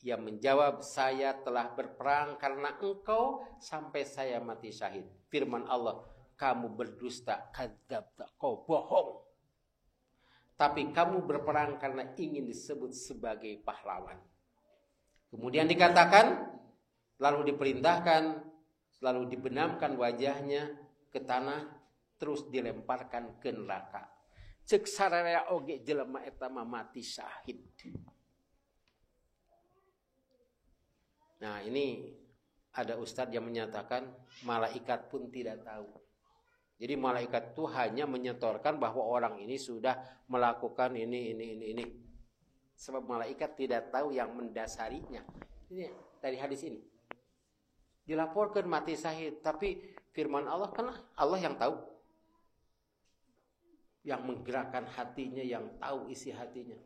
Ia menjawab, saya telah berperang karena engkau sampai saya mati syahid. Firman Allah, kamu berdusta, kadzabta, kau bohong. Tapi kamu berperang karena ingin disebut sebagai pahlawan. Kemudian dikatakan, lalu diperintahkan, lalu dibenamkan wajahnya ke tanah, terus dilemparkan ke neraka. Cek sararea oge jelema eta mati syahid. Nah ini ada ustadz yang menyatakan malaikat pun tidak tahu. Jadi malaikat itu hanya menyetorkan bahwa orang ini sudah melakukan ini. Sebab malaikat tidak tahu yang mendasarinya. Ini dari hadis ini. Dilaporkan mati syahid. Tapi firman Allah kan Allah yang tahu. Yang menggerakkan hatinya, yang tahu isi hatinya.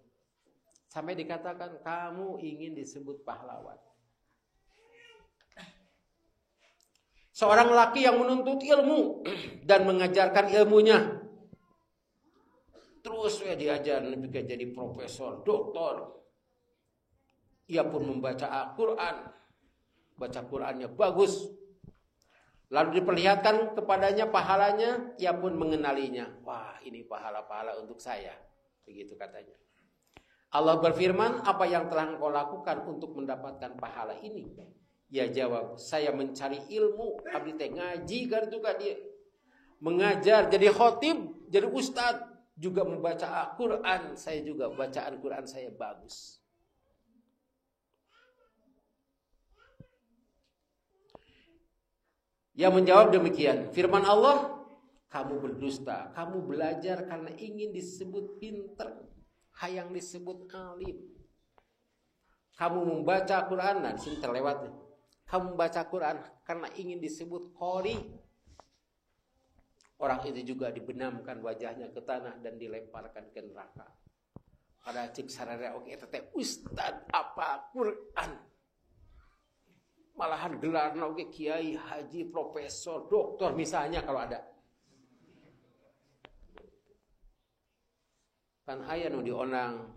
Sampai dikatakan kamu ingin disebut pahlawan. Seorang laki yang menuntut ilmu dan mengajarkan ilmunya. Terus diajar sampai jadi profesor, doktor. Ia pun membaca Al-Quran. Baca Qurannya bagus. Lalu diperlihatkan kepadanya pahalanya, ia pun mengenalinya. Wah, ini pahala-pahala untuk saya. Begitu katanya. Allah berfirman, apa yang telah engkau lakukan untuk mendapatkan pahala ini? Ia jawab, saya mencari ilmu, abdi teh ngaji kan juga dia. Mengajar, jadi khotib, jadi ustad, juga membaca Al-Quran. Saya juga bacaan Quran saya bagus. Ia menjawab demikian, firman Allah, kamu berdusta, kamu belajar karena ingin disebut pinter, hayang disebut alim. Kamu membaca Quran, nah disini terlewat nih. Kamu membaca Quran karena ingin disebut qori. Orang itu juga dibenamkan wajahnya ke tanah dan dilemparkan ke neraka. Pada cik sararea oke teh ustad apa Quran. Malahan gelarna oke kiai, haji, profesor, doktor misalnya kalau ada. Kan aya nu dionang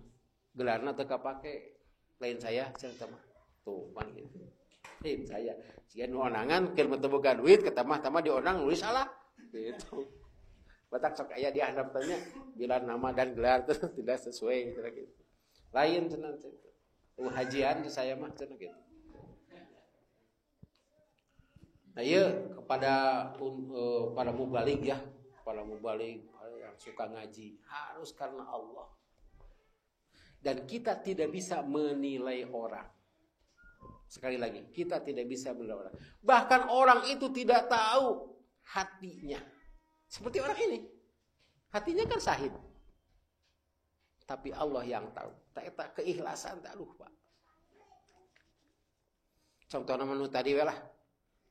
gelarna teu kapake. Lain saya cenah mah. Tuh pan gitu. Lain saya. Jika nu onangan keur teu boga duit ketamah dionang nulis salah. Gitu. Batak sok aya dihandap tanya gelar nama dan gelar itu tidak sesuai gitu. Lain cenah itu. Hajian saya mah cenah gitu. Nah iya kepada para mubalik ya, para mubalik yang suka ngaji harus karena Allah. Dan kita tidak bisa menilai orang. Sekali lagi, kita tidak bisa menilai orang. Bahkan orang itu tidak tahu hatinya. Seperti orang ini. Hatinya kan syahid. Tapi Allah yang tahu. Tak keikhlasan tak Pak. Contohnya menu tadi lah.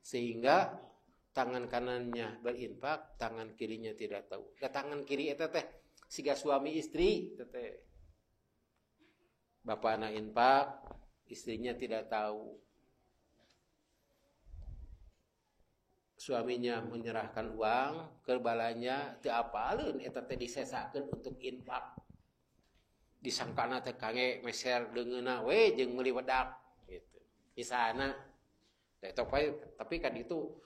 Sehingga tangan kanannya berinfak, tangan kirinya tidak tahu. Tangan kiri itu teh siga suami istri teh. Bapakna infak, istrinya tidak tahu. Suaminya menyerahkan uang ke balanya teu apaleun eta teh disesakeun untuk infak. Disangkana teh kange meser deungeuna we jeung meuli wedak gitu. Isana tapi kan itu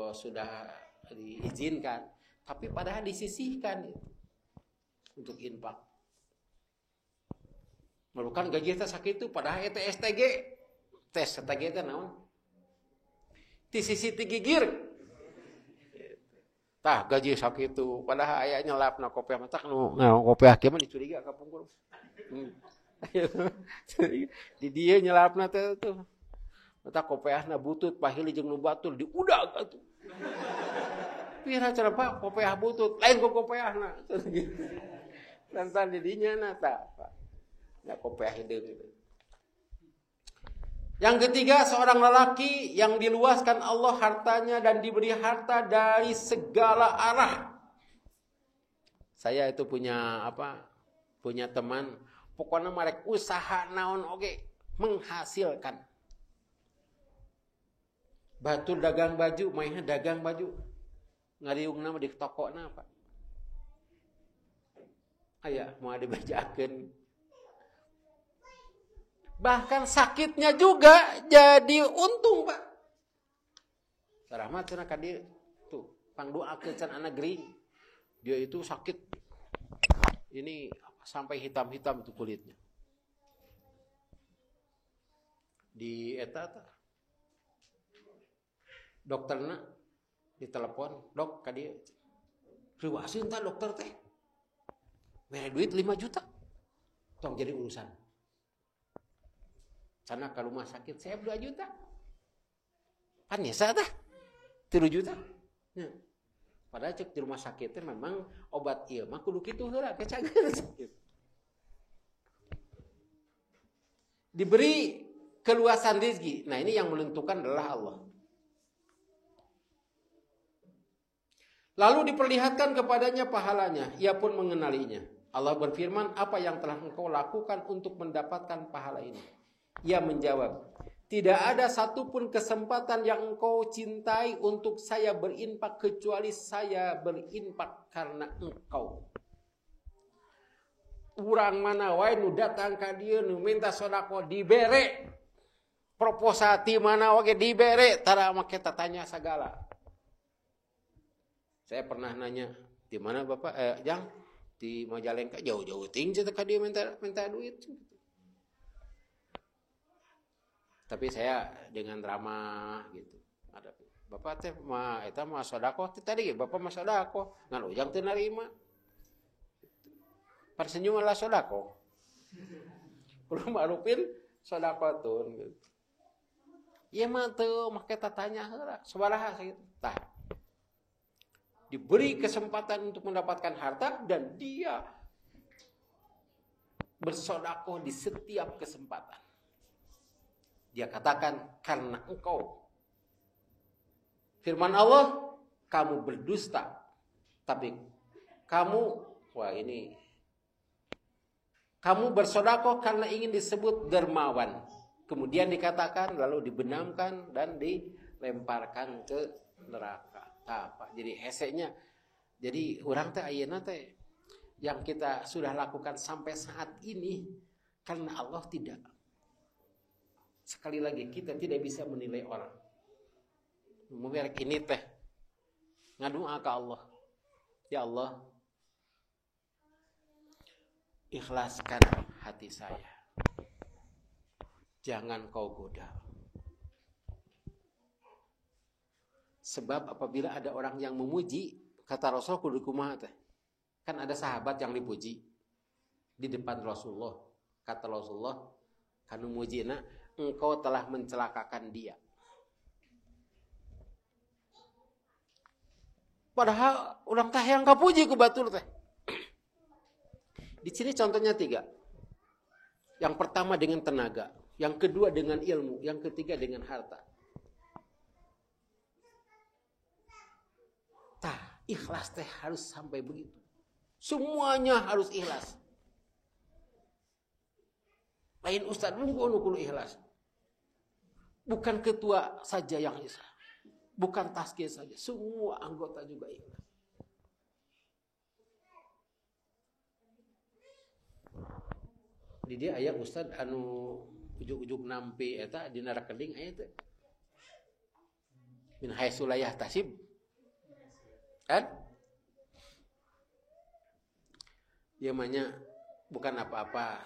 sudah diizinkan. Tapi padahal disisihkan untuk infak. Merupakan gaji eta sakitu padahal eta STG. Tes STG eta naon? Ti sisi ti gigir. Tah gaji sakitu padahal aya nyelapna kopiah mah tak nu kopiah kieu mah dicuriga ka pungkur. Di dieu nyelapna teh tuh. Eta kopeahna butut pahili jeung nu batur diudag atuh. Pira cara Pak kopeah butut lain ku kopeahna. Lantan di dinya na tah Pak. Ya kopeah hideung. Yang ketiga, seorang lelaki yang diluaskan Allah hartanya dan diberi harta dari segala arah. Saya itu punya teman, pokoknya marek usaha naon oge menghasilkan. Batur dagang baju, mainnya dagang baju. Ngariungna di tokona Pak. Aya mau dibajakeun. Bahkan sakitnya juga jadi untung Pak. Sarahmat cenah ka dieu. Tuh, pangdoakeun can anak gering. Dia itu sakit. Ini sampai hitam-hitam itu kulitnya. Di eta dokterna ditelepon, "Dok, ka dieu." Riwasin tah dokter teh. Mere duit 5 juta. Tong jadi urusan. Sana ke rumah sakit saya 2 juta. Kan nyesa tah 3 juta. Ya. Padahal cek di rumah sakit teh memang obat ieu mah kudu kitu heula kecageun sakit. Diberi keluasan rezeki. Nah, ini yang menentukan adalah Allah. Lalu diperlihatkan kepadanya pahalanya, ia pun mengenalinya. Allah berfirman, "Apa yang telah engkau lakukan untuk mendapatkan pahala ini?" Ia menjawab, "Tidak ada satupun kesempatan yang engkau cintai untuk saya berinfak kecuali saya berinfak karena engkau." Urang mana wae nu datang ka dieu nu minta sedekah dibere. Proposati mana wae dibere, tara make tanya segala. Saya pernah nanya, "Di mana Bapak?" Jang, di Majalengka, jauh-jauh ting ka dieu minta duit. Tapi saya dengan ramah gitu. Ada Bapak teh mah eta mah sedekah tadi Bapak mah sedekah, ngan ujang teu narima. Persenyum lah sedekah. Kudu marupin sedekahun gitu. Ieu mah teu make tanya heula, sabaraha sakitu. Tah. Diberi kesempatan untuk mendapatkan harta dan dia bersedekah di setiap kesempatan. Dia katakan, "Karena engkau." Firman Allah, "Kamu berdusta." Tapi kamu bersedekah karena ingin disebut dermawan. Kemudian dikatakan, lalu dibenamkan dan dilemparkan ke neraka. Apa? Jadi heseknya. Jadi orang teh ayeuna teh yang kita sudah lakukan sampai saat ini karena Allah tidak. Sekali lagi kita tidak bisa menilai orang. Merek ini teh ngadoa ke Allah. Ya Allah, ikhlaskan hati saya. Jangan kau goda. Sebab apabila ada orang yang memuji, kata Rasul kudu kumaha teh. Kan ada sahabat yang dipuji di depan Rasulullah. Kata Rasulullah, kanu mujina, engkau telah mencelakakan dia. Padahal orang teh yang kapuji ku batur teh. Di sini contohnya 3. Yang pertama dengan tenaga, yang kedua dengan ilmu, yang ketiga dengan harta. Ikhlas teh harus sampai begitu. Semuanya harus ikhlas. Lain ustaz nunggu kudu ikhlas. Bukan ketua saja yang ikhlas. Bukan taskil saja. Semua anggota juga ikhlas. Di dia aya ustaz anu ujug-ujug nampi eta dina rekening aya teh. Min haisulayah tasib. Kan? Dia mahnya bukan apa-apa,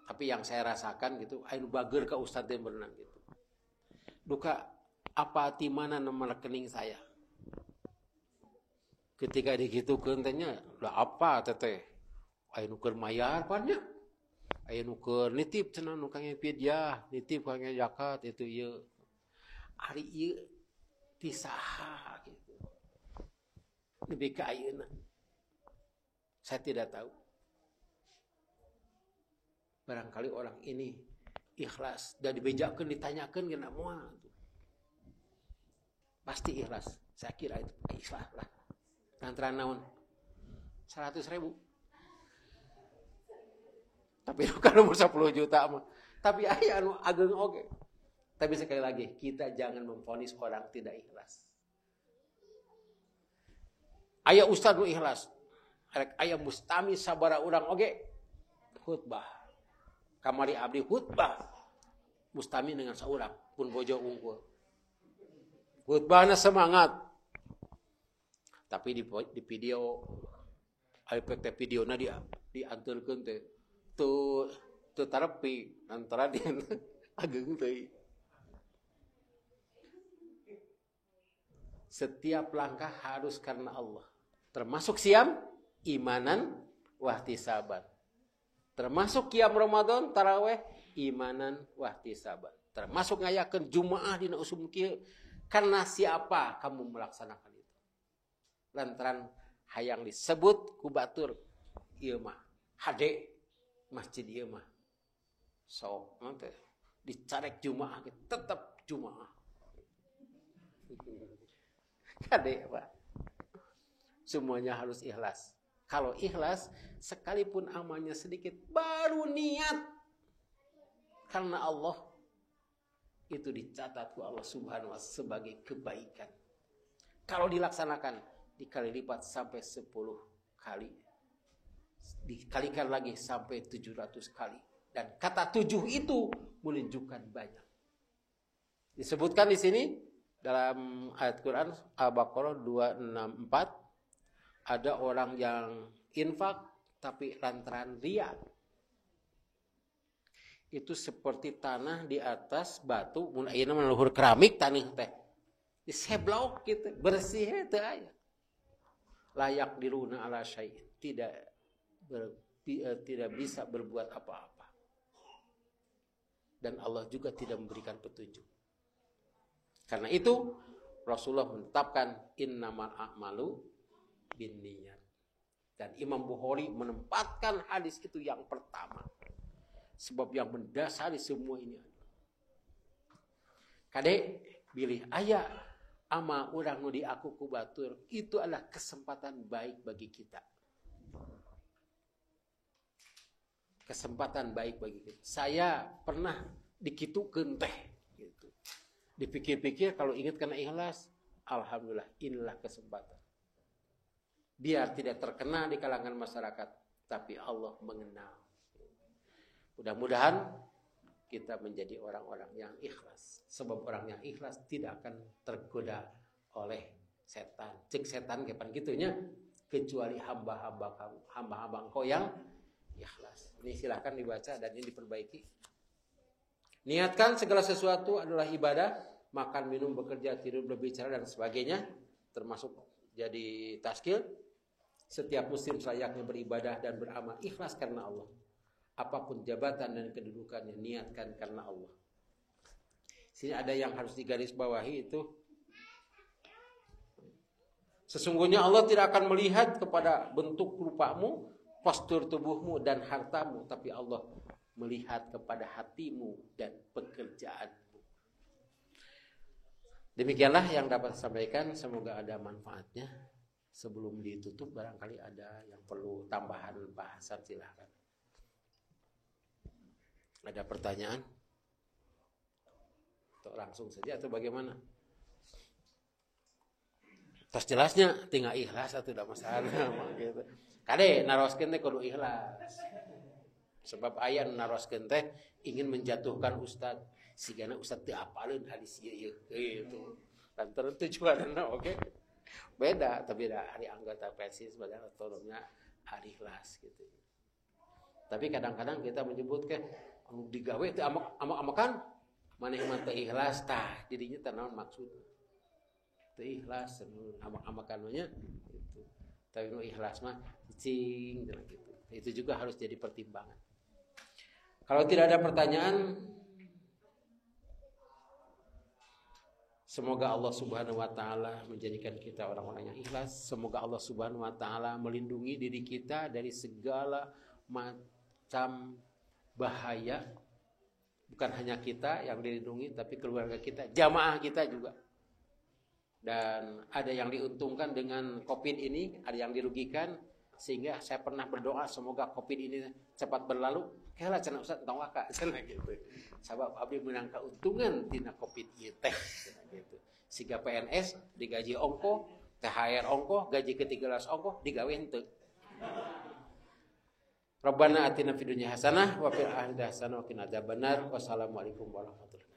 tapi yang saya rasakan gitu, ayo bager ke ustaz yang berenang gitu. Duka apa di mana nomor rekening saya? Ketika digitukeun teh nya, lah apa teteh? Ayo nuker mayar banyak. Ayo nuker nitip cenah nu kangge pidiah, nitip kangge zakat itu ieu. ari ieu ti saha gitu. Nepi ka ayeuna. Saya tidak tahu. Barangkali orang ini ikhlas dan dibejakeun ditanyakeun geuna moal. Pasti ikhlas. Saya kira itu ikhlas lah. Lantaran naon? 100.000. Tapi kalau umur 10 juta mah. Tapi aya anu ageng oge. Tapi sekali lagi, kita jangan memvonis orang tidak ikhlas. Aya ustaz nu ikhlas. Aya mustami sabara urang oge khutbah. Kamari abdi khutbah. Mustami dengan saurang pun bojo unggul. Khutbahna semangat. Tapi di video efek videona dia dianturkeun teh teu terapi antara dia ageng teuing. Setiap langkah harus karena Allah. Termasuk siam imanan wahtisaban. Termasuk qiyam Ramadan tarawih imanan wahtisaban. Termasuk ngayakeun Jumaah dina usum kieu karena siapa kamu melaksanakan itu. Lantaran hayang disebut ku batur ieu mah hade masjid ieu mah. So, nanti dicarek Jumaah tetap Jumaah. Hade Pak. Semuanya harus ikhlas. Kalau ikhlas, sekalipun amalnya sedikit, baru niat karena Allah, itu dicatat ku Allah Subhanahu wa Ta'ala sebagai kebaikan. Kalau dilaksanakan, dikali lipat sampai 10 kali. Dikalikan lagi sampai 700 kali. Dan kata 7 itu menunjukkan banyak. Disebutkan di sini dalam ayat Quran Al-Baqarah 264. Ada orang yang infak tapi lantaran riya. Itu seperti tanah di atas batu, mun ayeuna meluhur keramik tanah teh. Diseblok gitu, bersih teu aya. Layak diruna ala syai', tidak bisa berbuat apa-apa. Dan Allah juga tidak memberikan petunjuk. Karena itu Rasulullah menetapkan innamal a'malu binniyat. Dan Imam Bukhari menempatkan hadis itu yang pertama. Sebab yang mendasari semua ini. Kade bilih aya ama urang nu di aku ku batur, itu adalah kesempatan baik bagi kita. Kesempatan baik bagi kita. Saya pernah dikitukeun teh gitu. Dipikir-pikir kalau ingat karena ikhlas, alhamdulillah inilah kesempatan. Biar tidak terkenal di kalangan masyarakat, tapi Allah mengenal. Mudah-mudahan kita menjadi orang-orang yang ikhlas. Sebab orang yang ikhlas tidak akan tergoda oleh setan. Cek setan kapan gitunya, kecuali hamba-hamba engkau yang ikhlas. Ini silahkan dibaca dan ini diperbaiki. Niatkan segala sesuatu adalah ibadah, makan, minum, bekerja, tidur, berbicara dan sebagainya, termasuk jadi tazkir. Setiap muslim selayaknya beribadah dan beramal ikhlas karena Allah. Apapun jabatan dan kedudukannya, niatkan karena Allah. Sini ada yang harus digarisbawahi itu. Sesungguhnya Allah tidak akan melihat kepada bentuk rupamu, postur tubuhmu dan hartamu, tapi Allah melihat kepada hatimu dan pekerjaanmu. Demikianlah yang dapat saya sampaikan, semoga ada manfaatnya. Sebelum ditutup barangkali ada yang perlu tambahan bahasan, silahkan. Ada pertanyaan? Atau langsung saja atau bagaimana? Tas jelasnya tinggal ikhlas atau tidak masalah gitu. Kade naroskeun teh kudu ikhlas. Sebab aya naroskeun teh ingin menjatuhkan ustaz. Sigana ustaz teu apaleun hadis ieu gitu. Lantaran tujuanna oke. Beda, tapi dari anggota PSI sebagai otonomnya hari ikhlas gitu. Tapi kadang-kadang kita menyebut ke digawe itu amak-amakan maneh mah teu ikhlas tah dirinya teh naon maksud teu ikhlas amak-amakan nya gitu. Tapi nu ikhlas mah cicing gitu. Itu juga harus jadi pertimbangan. Kalau tidak ada pertanyaan, Semoga Allah Subhanahu wa taala menjadikan kita orang-orang yang ikhlas. Semoga Allah Subhanahu wa taala melindungi diri kita dari segala macam bahaya. Bukan hanya kita yang dilindungi, tapi keluarga kita, jamaah kita juga. Dan ada yang diuntungkan dengan COVID ini, ada yang dirugikan. Sehingga saya pernah berdoa semoga COVID ini cepat berlalu. Kayaklah cenah Ustaz tong waka cenah gitu. Sabab abdi menang keuntungan tina COVID ieu teh gitu. Siga PNS digaji ongko, THR ongko, gaji ke-13 ongko digawe henteu. Rabbana atina fid dunya hasanah wa fil akhirati hasanah wa qina adzabannar. Wassalamualaikum warahmatullahi wabarakatuh.